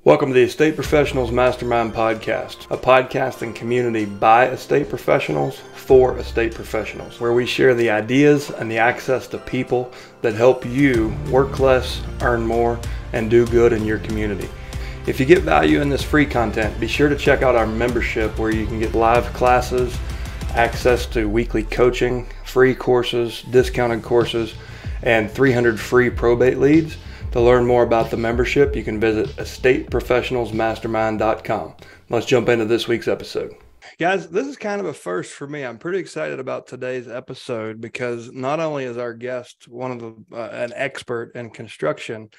Welcome to the Estate Professionals Mastermind Podcast, a podcasting community by estate professionals for estate professionals, where we share the ideas and the access to people that help you work less, earn more, and do good in your community. If you get value in this free content, be sure to check out our membership where you can get live classes, access to weekly coaching, free courses, discounted courses, and 300 free probate leads. To learn more about the membership, you can visit estateprofessionalsmastermind.com. Let's jump into this week's episode. Guys, this is kind of a first for me. I'm pretty excited about today's episode because not only is our guest an expert in construction,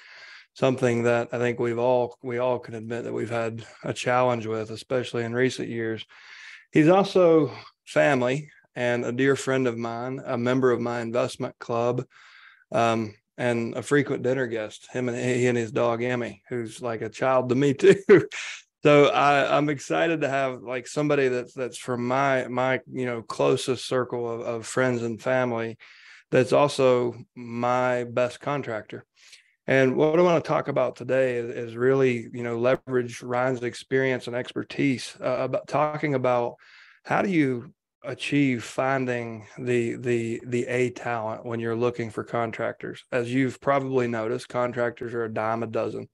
something that I think we all can admit that we've had a challenge with, especially in recent years. He's also family and a dear friend of mine, a member of my investment club, and a frequent dinner guest. He and his dog Emmy, who's like a child to me too. So I'm excited to have like somebody that's from my closest circle of friends and family, that's also my best contractor. And what I want to talk about today is really leverage Ryan's experience and expertise about talking about how do you achieve finding the A talent when you're looking for contractors. As you've probably noticed, contractors are a dime a dozen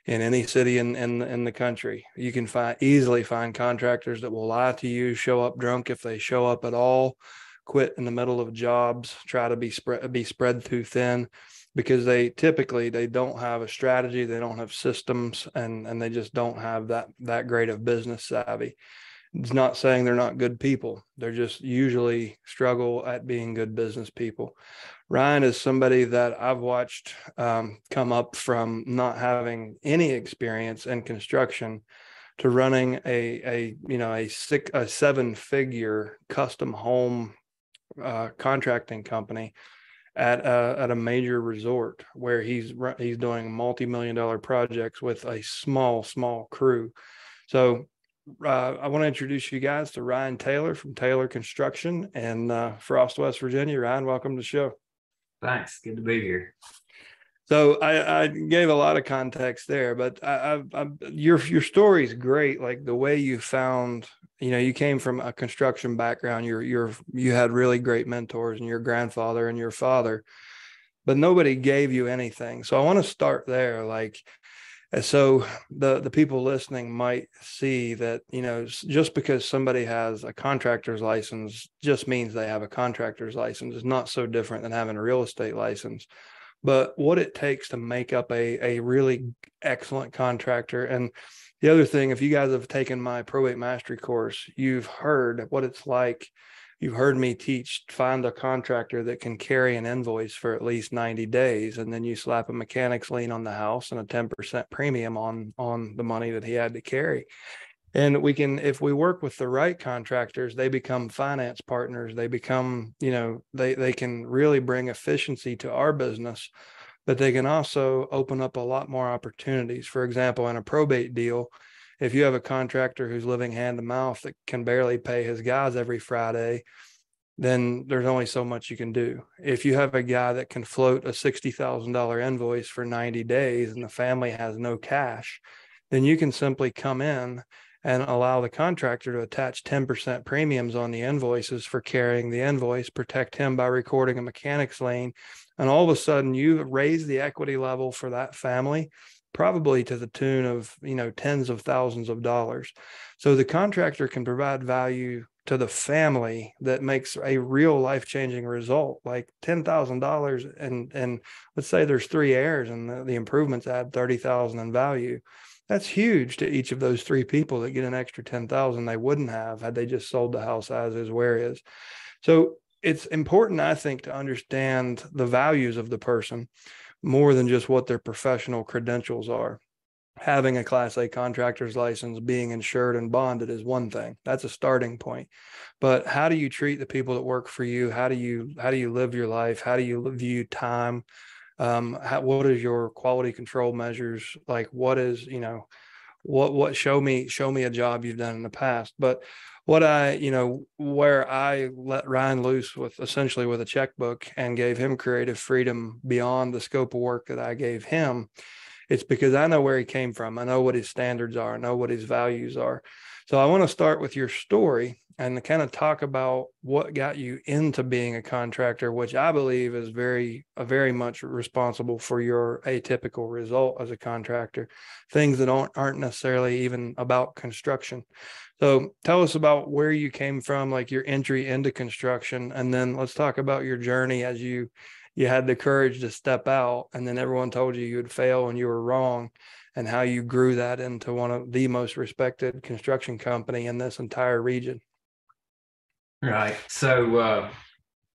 in any city in the country. You can easily find contractors that will lie to you, show up drunk if they show up at all, quit in the middle of jobs, try to be spread too thin, because they don't have a strategy, they don't have systems, and they just don't have that great of business savvy. It's not saying they're not good people. They're just usually struggle at being good business people. Ryan is somebody that I've watched come up from not having any experience in construction to running a 7-figure custom home contracting company at a major resort where he's doing multi-million-dollar projects with a small crew. So I want to introduce you guys to Ryan Taylor from Taylor Construction in Frost, West Virginia. Ryan, welcome to the show. Thanks. Good to be here. So I gave a lot of context there, but your story is great. Like the way you found, you came from a construction background. You had really great mentors, and your grandfather and your father, but nobody gave you anything. So I want to start there. So the people listening might see that, just because somebody has a contractor's license just means they have a contractor's license. It's not so different than having a real estate license. But what it takes to make up a really excellent contractor. And the other thing, if you guys have taken my probate mastery course, you've heard what it's like. You've heard me teach, find a contractor that can carry an invoice for at least 90 days. And then you slap a mechanic's lien on the house and a 10% premium on the money that he had to carry. And if we work with the right contractors, they become finance partners. They become, they can really bring efficiency to our business, but they can also open up a lot more opportunities. For example, in a probate deal, if you have a contractor who's living hand to mouth that can barely pay his guys every Friday, then there's only so much you can do. If you have a guy that can float a $60,000 invoice for 90 days and the family has no cash, then you can simply come in and allow the contractor to attach 10% premiums on the invoices for carrying the invoice, protect him by recording a mechanic's lien, and all of a sudden you raise the equity level for that family, probably to the tune of, tens of thousands of dollars. So the contractor can provide value to the family that makes a real life-changing result, like $10,000. And let's say there's 3 heirs and the improvements add $30,000 in value. That's huge to each of those 3 people that get an extra $10,000 they wouldn't have had they just sold the house as is, where is. So it's important, I think, to understand the values of the person more than just what their professional credentials are. Having a Class A contractor's license, being insured and bonded is one thing. That's a starting point. But how do you treat the people that work for you? How do you live your life? How do you view time? What is your quality control measures? Like what is, show me a job you've done in the past. But where I let Ryan loose with a checkbook and gave him creative freedom beyond the scope of work that I gave him, It's because I know where he came from. I know what his standards are. I know what his values are. So I want to start with your story and kind of talk about what got you into being a contractor, which I believe is very much responsible for your atypical result as a contractor, things that aren't necessarily even about construction. So tell us about where you came from, like your entry into construction, and then let's talk about your journey as you had the courage to step out, and then everyone told you you would fail and you were wrong, and how you grew that into one of the most respected construction company in this entire region. Right. So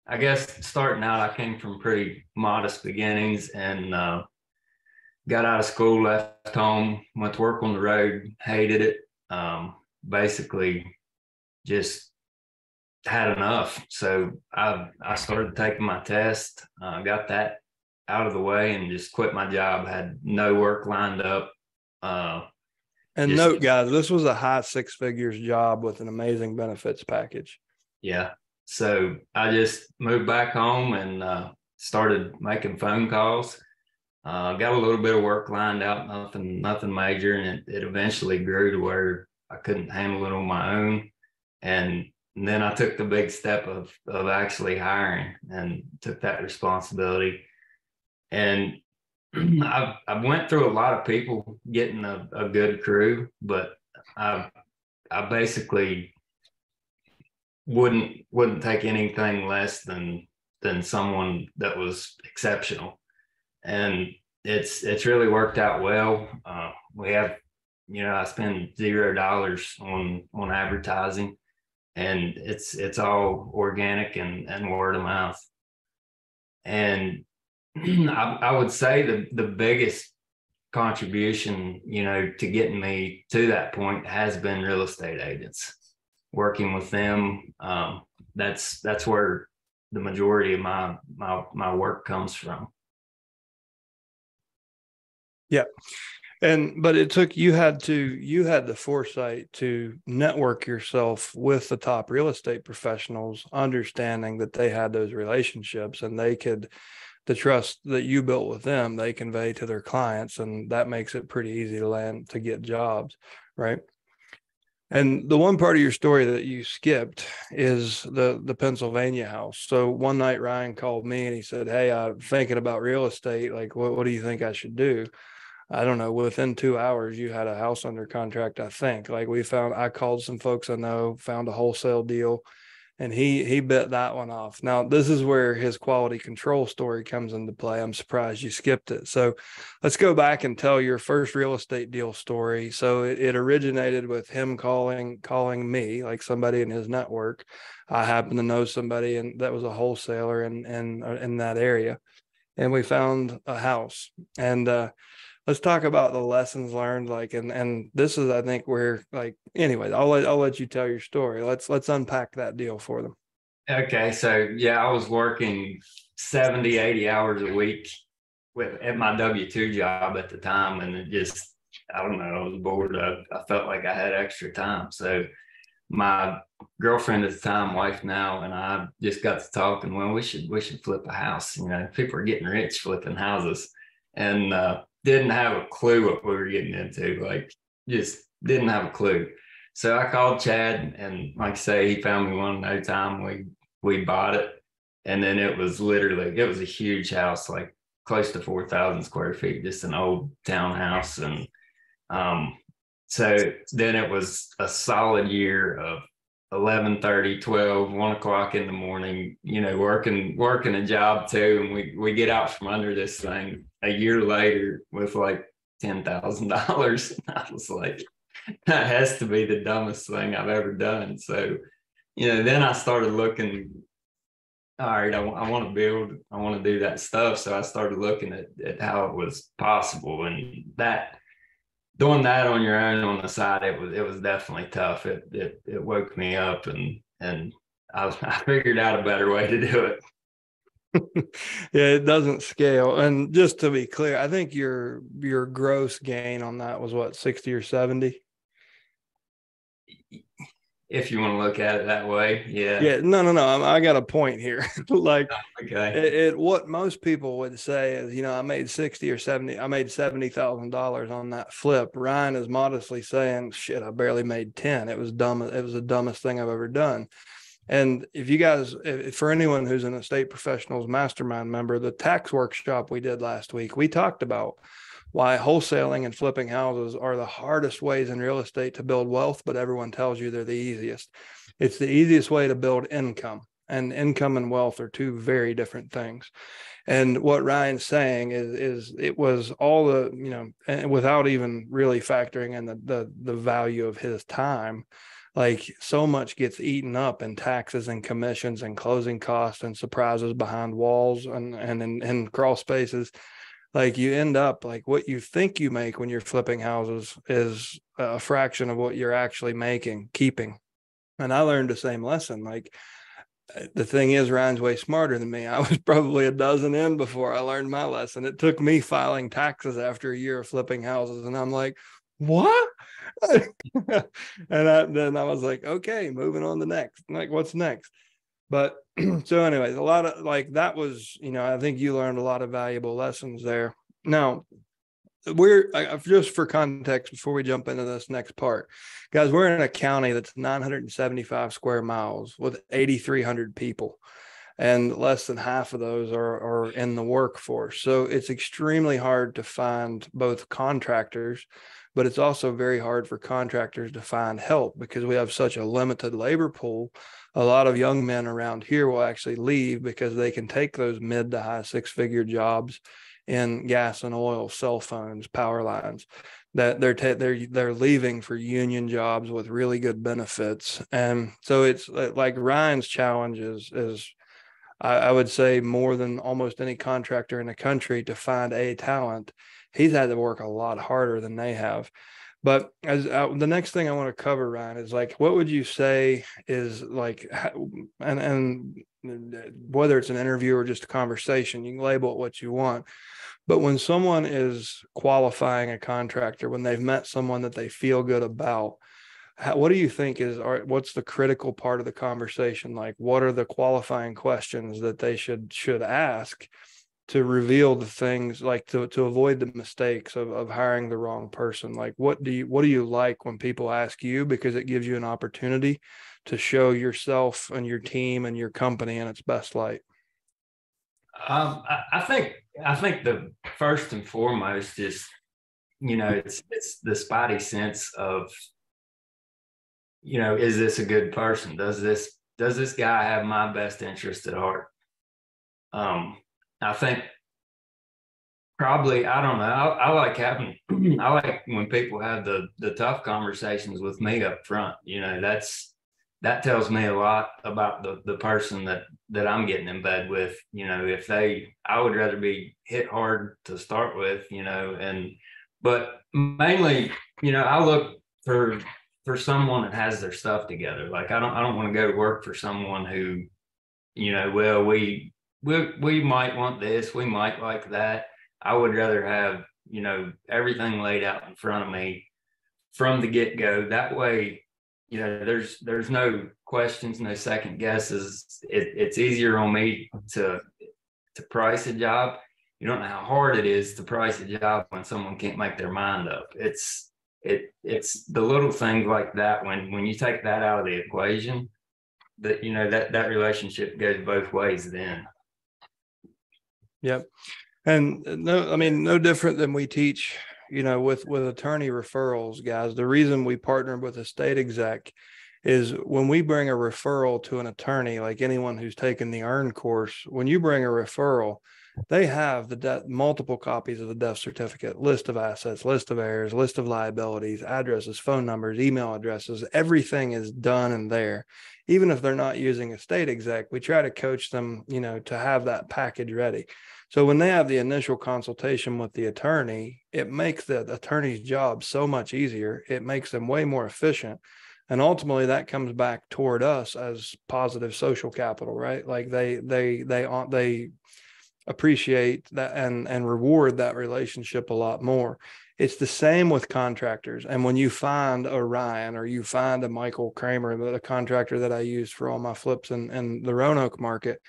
I guess starting out, I came from pretty modest beginnings and got out of school, left home, went to work on the road, hated it. Basically, just had enough. So I started taking my test, got that out of the way, and just quit my job. Had no work lined up. And Just note, guys, this was a high six figures job with an amazing benefits package. Yeah. So I just moved back home and started making phone calls. Got a little bit of work lined out, nothing major, and it eventually grew to where I couldn't handle it on my own. And then I took the big step of actually hiring and took that responsibility. And I went through a lot of people getting a good crew, but I basically wouldn't take anything less than someone that was exceptional, and it's really worked out well. We have, I spend $0 on advertising, and it's all organic and word of mouth. And I would say the biggest contribution, to getting me to that point has been real estate agents. Working with them, that's where the majority of my work comes from. Yeah. But it took, you had the foresight to network yourself with the top real estate professionals, understanding that they had those relationships and the trust that you built with them, they convey to their clients. And that makes it pretty easy to get jobs. Right. And the one part of your story that you skipped is the Pennsylvania house. So one night Ryan called me and he said, "Hey, I'm thinking about real estate. Like, what do you think I should do?" I don't know. Within 2 hours, you had a house under contract, I think. Like I called some folks I know, found a wholesale deal, and he bit that one off. Now, this is where his quality control story comes into play. I'm surprised you skipped it. So let's go back and tell your first real estate deal story. So it originated with him calling me, like somebody in his network. I happen to know somebody and that was a wholesaler in that area. And we found a house. And let's talk about the lessons learned. Like, and this is, I think, where, like, anyway, I'll let you tell your story. Let's unpack that deal for them. Okay, so yeah, I was working 70, 80 hours a week at my W-2 job at the time, and I don't know, I was bored. I felt like I had extra time. So my girlfriend at the time, wife now, and I just got to talking. Well, we should flip a house. People are getting rich flipping houses, and didn't have a clue what we were getting into. Like, just didn't have a clue. So I called Chad, and like I say, he found me one in no time. We bought it, and then it was a huge house, like close to 4,000 square feet, just an old townhouse. And so then it was a solid year of 11:30, 12, 1 o'clock in the morning, working a job too. And we get out from under this thing a year later with like $10,000. I was like, that has to be the dumbest thing I've ever done. So, then I started looking, all right, I want to build, I want to do that stuff. So I started looking at how it was possible, and doing that on your own on the side, it was definitely tough. It woke me up, and I figured out a better way to do it. Yeah, it doesn't scale. And just to be clear, I think your gross gain on that was what, 60 or 70? if you want to look at it that way. Yeah. Yeah, no. I got a point here. Like Okay. what most people would say is, I made 60 or 70, I made $70,000 on that flip. Ryan is modestly saying, shit, I barely made 10. It was dumb. It was the dumbest thing I've ever done. And if you guys, if, for anyone who's an estate professionals mastermind member, the tax workshop we did last week, we talked about why wholesaling and flipping houses are the hardest ways in real estate to build wealth, but everyone tells you they're the easiest. It's the easiest way to build income, and income and wealth are two very different things. And what Ryan's saying is it was all the, and without even really factoring in the value of his time, like so much gets eaten up in taxes and commissions and closing costs and surprises behind walls and in crawl spaces. Like you end up like what you think you make when you're flipping houses is a fraction of what you're actually keeping. And I learned the same lesson. Like the thing is, Ryan's way smarter than me. I was probably a dozen in before I learned my lesson. It took me filing taxes after a year of flipping houses. And I'm like, what? And then I was like, okay, moving on to next. Like, what's next? But so anyways, a lot of like that was, I think you learned a lot of valuable lessons there. Now, we're just for context before we jump into this next part, guys, we're in a county that's 975 square miles with 8,300 people, and less than half of those are in the workforce. So it's extremely hard to find both contractors, but it's also very hard for contractors to find help because we have such a limited labor pool. A lot of young men around here will actually leave because they can take those mid to high six-figure jobs in gas and oil, cell phones, power lines, that they're leaving for union jobs with really good benefits. And so it's like Ryan's challenge is I would say more than almost any contractor in the country to find a talent. He's had to work a lot harder than they have. But as the next thing I want to cover, Ryan, is like, what would you say is like, and whether it's an interview or just a conversation, you can label it what you want. But when someone is qualifying a contractor, when they've met someone that they feel good about, what do you think what's the critical part of the conversation? Like, what are the qualifying questions that they should ask to reveal the things, like to avoid the mistakes of hiring the wrong person? Like, what do you like when people ask you, because it gives you an opportunity to show yourself and your team and your company in its best light? I think the first and foremost is, it's the spidey sense of, is this a good person? Does this guy have my best interest at heart? I think probably, I don't know. I like having, I like when people have the tough conversations with me up front. That tells me a lot about the person that I'm getting in bed with. I would rather be hit hard to start with, but mainly, I look for someone that has their stuff together. Like, I don't want to go to work for someone who, well, we might want this, we might like that. I would rather have, everything laid out in front of me from the get-go. That way, there's no questions, no second guesses. It's easier on me to price a job. You don't know how hard it is to price a job when someone can't make their mind up. It's the little things like that. When you take that out of the equation, that relationship goes both ways then. Yep. And no different than we teach, with attorney referrals, guys. The reason we partner with a state exec is when we bring a referral to an attorney, like anyone who's taken the EARN course, when you bring a referral, they have multiple copies of the death certificate, list of assets, list of heirs, list of liabilities, addresses, phone numbers, email addresses. Everything is done in there. Even if they're not using a state exec, we try to coach them, to have that package ready. So when they have the initial consultation with the attorney, it makes the attorney's job so much easier. It makes them way more efficient. And ultimately that comes back toward us as positive social capital, right? Like they appreciate that and reward that relationship a lot more. It's the same with contractors. And when you find a Ryan or you find a Michael Kramer, the contractor that I use for all my flips in the Roanoke market,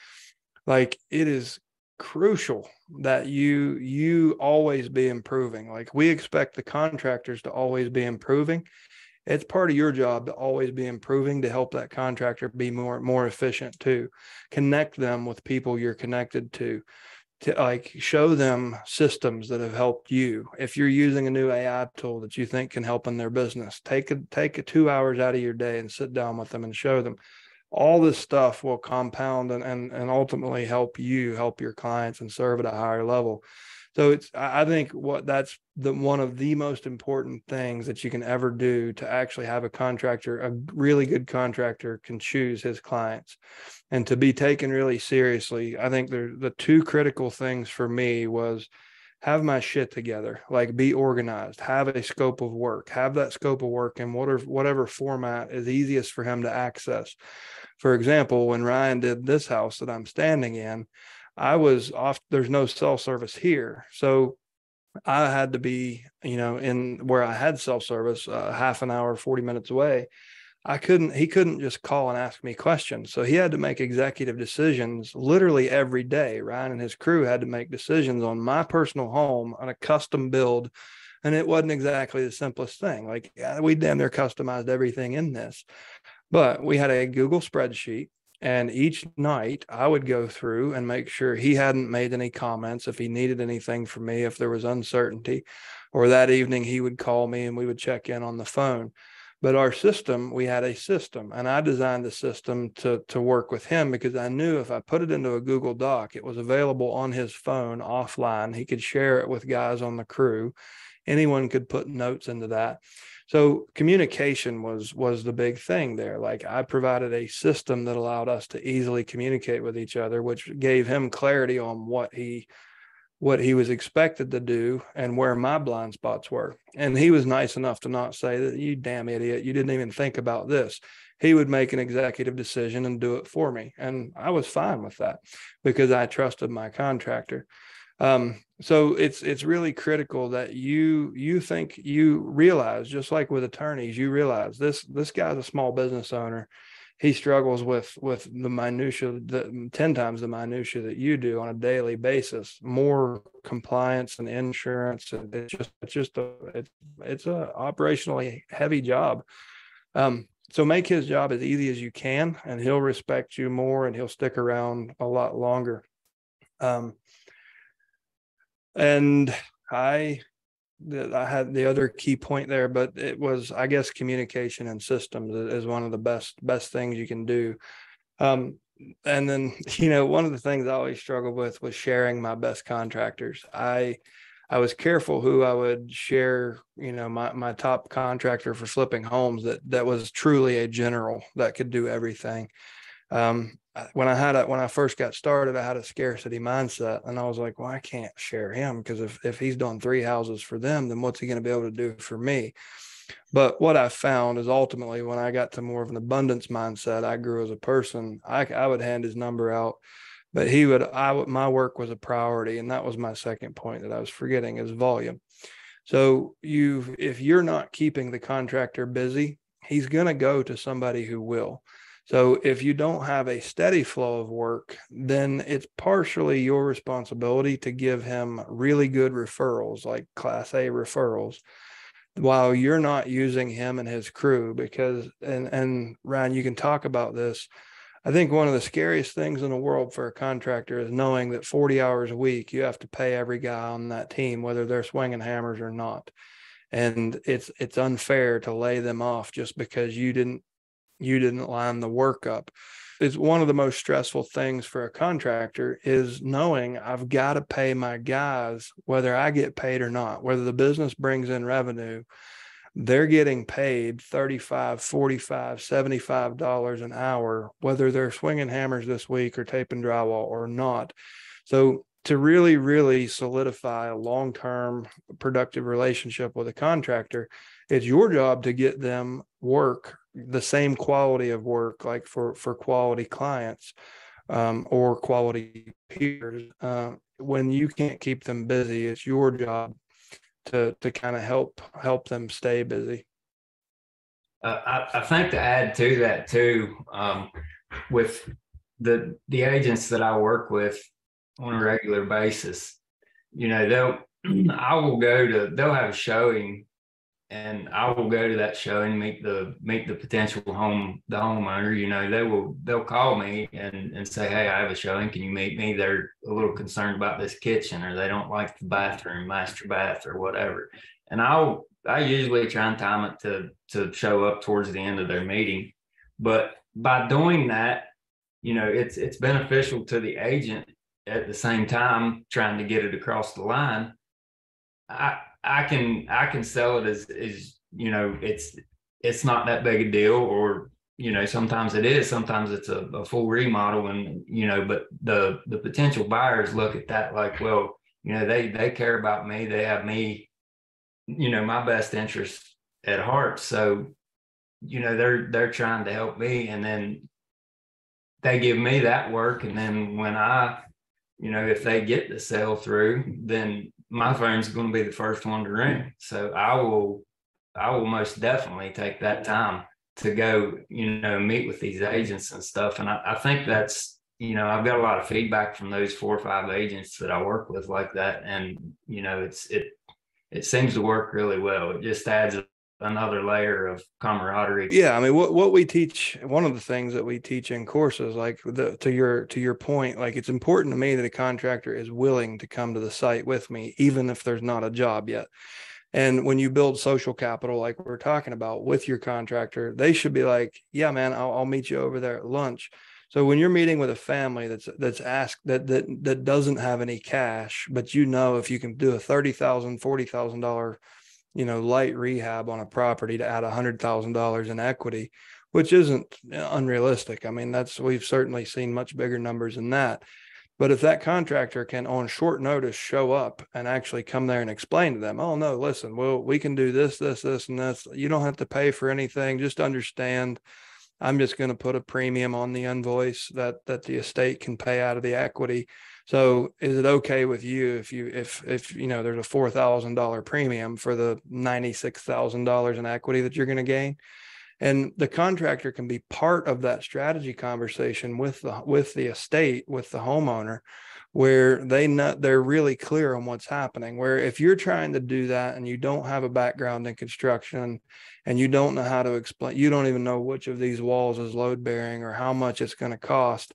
like it is crucial that you always be improving. Like we expect the contractors to always be improving. It's part of your job to always be improving to help that contractor be more efficient too. Connect them with people you're connected to like show them systems that have helped you. If you're using a new AI tool that you think can help in their business, take a 2 hours out of your day and sit down with them and show them. All this stuff will compound and ultimately help you help your clients and serve at a higher level. So I think that's one of the most important things that you can ever do to actually have a contractor, a really good contractor can choose his clients and to be taken really seriously. I think the two critical things for me was have my shit together, like be organized, have a scope of work, have that scope of work in whatever format is easiest for him to access. For example, when Ryan did this house that I'm standing in, I was off, there's no cell service here. So I had to be, in where I had cell service, half an hour, 40 minutes away. He couldn't just call and ask me questions. So he had to make executive decisions literally every day. Ryan and his crew had to make decisions on my personal home on a custom build. And it wasn't exactly the simplest thing. Like we damn near customized everything in this, but we had a Google spreadsheet. And each night I would go through and make sure he hadn't made any comments, if he needed anything from me, if there was uncertainty, or that evening he would call me and we would check in on the phone. But our system, we had a system, and I designed the system to work with him because I knew if I put it into a Google Doc, it was available on his phone offline. He could share it with guys on the crew. Anyone could put notes into that. So communication was the big thing there. Like I provided a system that allowed us to easily communicate with each other, which gave him clarity on what he was expected to do and where my blind spots were. And he was nice enough to not say that, you damn idiot, you didn't even think about this. He would make an executive decision and do it for me. And I was fine with that because I trusted my contractor. So it's really critical that you think, you realize, just like with attorneys, you realize this guy's a small business owner. He struggles with the minutia, 10 times the minutia that you do on a daily basis, more compliance and insurance. And it's a operationally heavy job. So make his job as easy as you can, and he'll respect you more and he'll stick around a lot longer. And I had the other key point there, but it was, I guess, communication and systems is one of the best things you can do. And then, one of the things I always struggled with was sharing my best contractors. I was careful who I would share, my top contractor for flipping homes that was truly a general that could do everything. When I first got started, I had a scarcity mindset, and I was like, well, I can't share him because if he's done 3 houses for them, then what's he going to be able to do for me? But what I found is ultimately when I got to more of an abundance mindset, I grew as a person. I would hand his number out, but my work was a priority. And that was my second point that I was forgetting, is volume. So if you're not keeping the contractor busy, he's going to go to somebody who will. So if you don't have a steady flow of work, then it's partially your responsibility to give him really good referrals, like Class A referrals, while you're not using him and his crew. Because, and Ryan, you can talk about this. I think one of the scariest things in the world for a contractor is knowing that 40 hours a week, you have to pay every guy on that team, whether they're swinging hammers or not. And it's unfair to lay them off just because you didn't line the work up. It's one of the most stressful things for a contractor, is knowing I've got to pay my guys, whether I get paid or not, whether the business brings in revenue, they're getting paid $35, $45, $75 an hour, whether they're swinging hammers this week or taping drywall or not. So to really, really solidify a long-term productive relationship with a contractor, it's your job to get them work, the same quality of work, like for quality clients or quality peers. When you can't keep them busy, it's your job to kind of help them stay busy? I think to add to that too, with the agents that I work with on a regular basis, they'll have a showing, and I will go to that show and meet the potential homeowner. They'll call me and say, hey, I have a showing, can you meet me? They're a little concerned about this kitchen, or they don't like the bathroom, master bath, or whatever. And I usually try and time it to show up towards the end of their meeting. But by doing that, it's beneficial to the agent at the same time trying to get it across the line. I can sell it as it's not that big a deal, or sometimes it is, sometimes it's a full remodel, and but the potential buyers look at that like, well, they care about me, they have me, my best interest at heart, so they're trying to help me, and then they give me that work, and then when if they get the sale through, then my phone's going to be the first one to ring. So I will most definitely take that time to go, meet with these agents and stuff. And I think that's, I've got a lot of feedback from those 4 or 5 agents that I work with like that. And, it seems to work really well. It just adds another layer of camaraderie. Yeah, I mean, what we teach, one of the things that we teach in courses, like to your point, like it's important to me that a contractor is willing to come to the site with me, even if there's not a job yet. And when you build social capital, like we're talking about with your contractor, they should be like, yeah, man, I'll meet you over there at lunch. So when you're meeting with a family that's asked that doesn't have any cash, but if you can do a $30,000, $40,000 light rehab on a property to add $100,000 in equity, which isn't unrealistic. I mean, we've certainly seen much bigger numbers than that. But if that contractor can on short notice show up and actually come there and explain to them, oh no, listen, well, we can do this, this, this, and this. You don't have to pay for anything. Just understand, I'm just going to put a premium on the invoice that the estate can pay out of the equity. So is it okay with you if there's a $4,000 premium for the $96,000 in equity that you're going to gain? And the contractor can be part of that strategy conversation with the estate, with the homeowner, where they're really clear on what's happening. Where if you're trying to do that and you don't have a background in construction and you don't know how to explain, you don't even know which of these walls is load bearing or how much it's going to cost,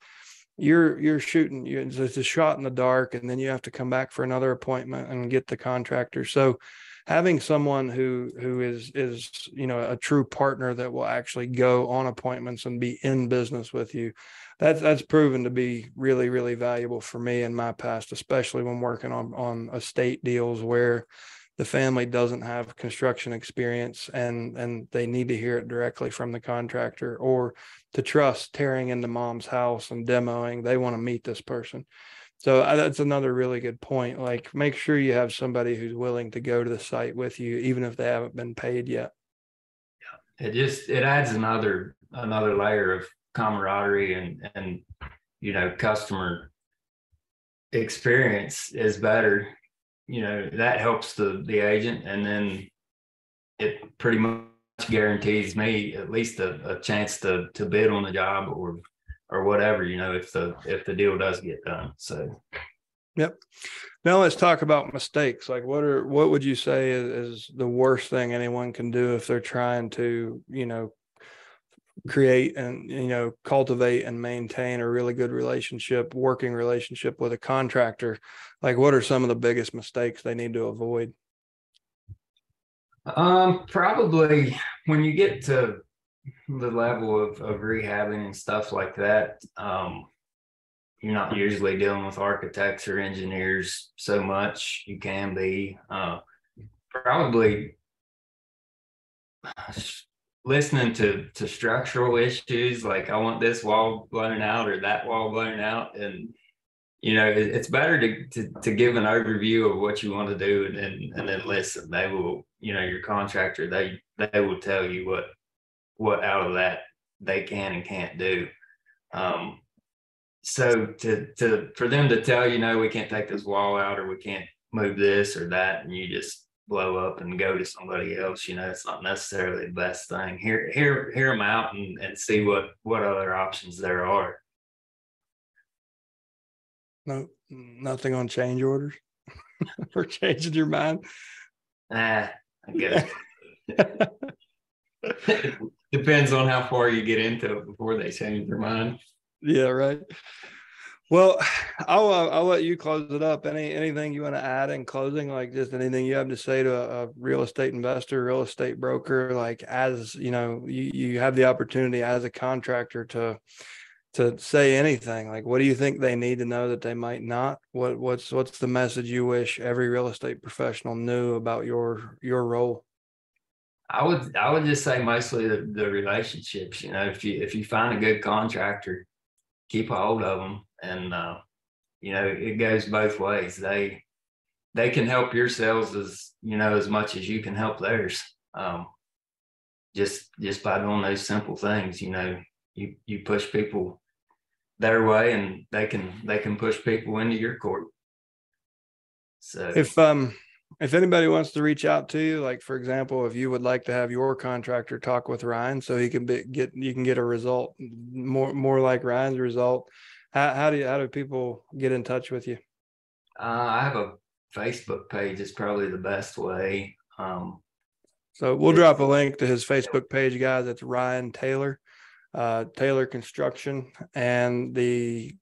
you're shooting, it's a shot in the dark, and then you have to come back for another appointment and get the contractor. So having someone who is a true partner that will actually go on appointments and be in business with you, that's proven to be really, really valuable for me in my past, especially when working on estate deals where the family doesn't have construction experience and they need to hear it directly from the contractor, or to trust tearing into mom's house and demoing. They want to meet this person. So that's another really good point. Like, make sure you have somebody who's willing to go to the site with you, even if they haven't been paid yet. It adds another layer of camaraderie, and customer experience is better. That helps the agent, and then it pretty much guarantees me at least a chance to bid on the job or whatever, if the deal does get done. So yep. Now let's talk about mistakes. Like, what would you say is the worst thing anyone can do if they're trying to create and cultivate and maintain a really good working relationship with a contractor? Like, what are some of the biggest mistakes they need to avoid? Probably when you get to the level of rehabbing and stuff like that, you're not usually dealing with architects or engineers so much. You can be probably listening to structural issues, like, I want this wall blown out or that wall blown out, and it's better to give an overview of what you want to do, and then listen. They will, your contractor, they will tell you what out of that they can and can't do. So for them to tell we can't take this wall out, or we can't move this or that, and you just blow up and go to somebody else. It's not necessarily the best thing. Hear them out and see what other options there are. No, nothing on change orders or changing your mind. I guess depends on how far you get into it before they change their mind. Yeah, right. Well, I'll let you close it up. Anything you want to add in closing, like just anything you have to say to a real estate investor, real estate broker, like as you have the opportunity as a contractor to say anything. Like, what do you think they need to know that they might not? What's the message you wish every real estate professional knew about your role? I would just say mostly the relationships. If you find a good contractor, keep a hold of them, and it goes both ways. They can help your sales as much as you can help theirs. Just by doing those simple things, you push people their way, and they can push people into your court. So if anybody wants to reach out to you, like for example, if you would like to have your contractor talk with Ryan so he can get a result more like Ryan's result, how do people get in touch with you? I have a Facebook page. Is probably the best way. So we'll drop a link to his Facebook page, guys. It's Ryan Taylor, Taylor Construction, and the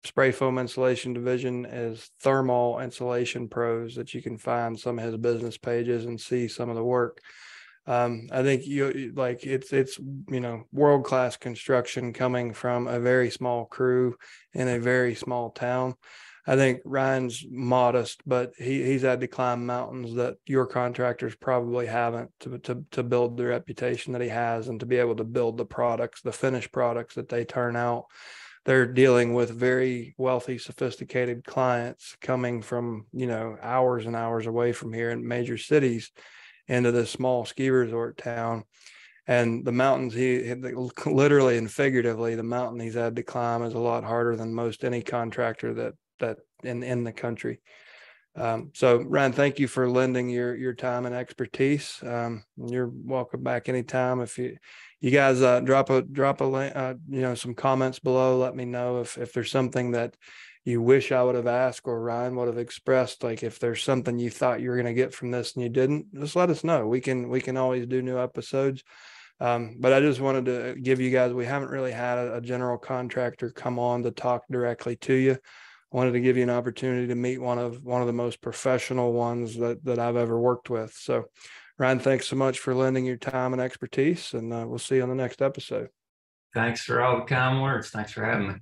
spray foam insulation division is ThermAll Insulation Pros, that you can find some of his business pages and see some of the work. I think it's world-class construction coming from a very small crew in a very small town. I think Ryan's modest, but he's had to climb mountains that your contractors probably haven't to build the reputation that he has and to be able to build the finished products that they turn out. They're dealing with very wealthy, sophisticated clients coming from, hours and hours away from here in major cities into this small ski resort town. And the mountains, he literally and figuratively, the mountain he's had to climb is a lot harder than most any contractor that in the country. So Ryan, thank you for lending your time and expertise. You're welcome back anytime. If you guys drop a link, some comments below, let me know if there's something that you wish I would have asked or Ryan would have expressed. Like if there's something you thought you were going to get from this and you didn't, just let us know. We can always do new episodes. But I just wanted to give you guys, we haven't really had a general contractor come on to talk directly to you. I wanted to give you an opportunity to meet one of the most professional ones that I've ever worked with. So Ryan, thanks so much for lending your time and expertise, and we'll see you on the next episode. Thanks for all the kind words. Thanks for having me.